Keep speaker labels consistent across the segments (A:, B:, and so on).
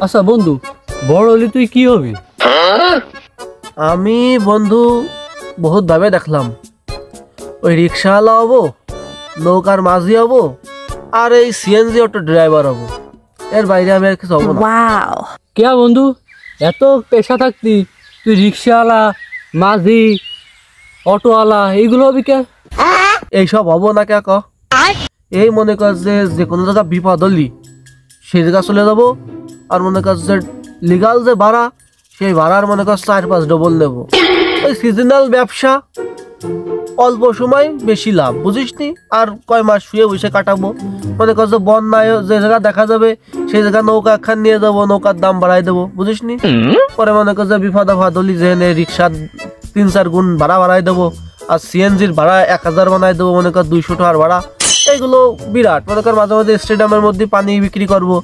A: আচ্ছা বন্ধু, বড় হলে তুই কি হবি?
B: আমি বন্ধু বহুত ভাবে দেখলাম, ওই রিক্সাওয়ালা হবো, নৌকার মাঝি হবো, আর এই সিএনজি অটো ড্রাইভার হবো। এর বাইরে আমি আর কিছু হবো না।
A: কে বন্ধু, এত পেশা থাকতি তুই রিক্সাওয়ালা, মাঝি, অটোওয়ালা এইগুলো হবি কে?
B: এইসব হবো না কে ক? এই মনে কর যে কোনো জায়গা বিপদ হলি সেই জায়গা চলে যাবো, আর মনে কর যে লিগাল যে ভাড়া, সেই ভাড়ার মনে কর 4-5 ডবল নেবো। ওই সিজনাল ব্যবসা, অল্প সময় বেশি লাভ, বুঝিস নি? আর কয় মাস শুয়ে বসে কাটাবো। মনে কর যে বন্যায় যে জায়গা দেখা যাবে সেই জায়গা নৌকা একখান নিয়ে যাবো, নৌকার দাম বাড়াই দেবো, বুঝিস নি? পরে মনে কর যে বিপদ আপদ হলি যেখানে রিক্সার 3-4 গুণ ভাড়া বাড়াই দেবো, আর সিএনজির ভাড়া 1000 বানাই দেবো, মনে কর 200 টাকার ভাড়া। এইগুলো বিরাট। মনে কর মাঝে মাঝে স্টেডিয়ামের মধ্যে পানি বিক্রি করবো,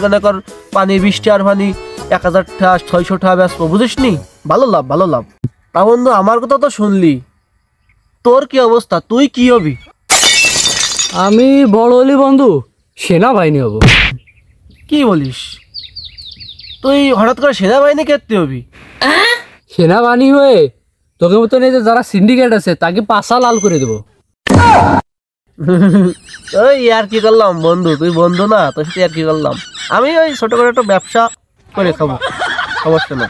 B: মনে কর পানি 20 টাকার পানি 1000 টাকা 600 টাকা বেচবো, বুঝিস নি? ভালো লাভ, ভালো লাভ। তা বন্ধু, আমার কথা তো শুনলি, তোর কি অবস্থা? তুই কি হবি?
A: আমি বড় হলি বন্ধু সেনাবাহিনী হব।
B: কি বলিস? তুই হঠাৎ করে সেনাবাহিনী ক্ষেত্রে হবি?
A: সেনাবাহিনী হয়ে তোকে মতন এই যে যারা সিন্ডিকেট আছে তাকে পাশা লাল করে দেবো।
B: ওই আর কি করলাম বন্ধু, তুই বন্ধু না, তোর সাথে আর কি করলাম। আমি ওই ছোট করে একটা ব্যবসা করে খাবো, সমস্যা না।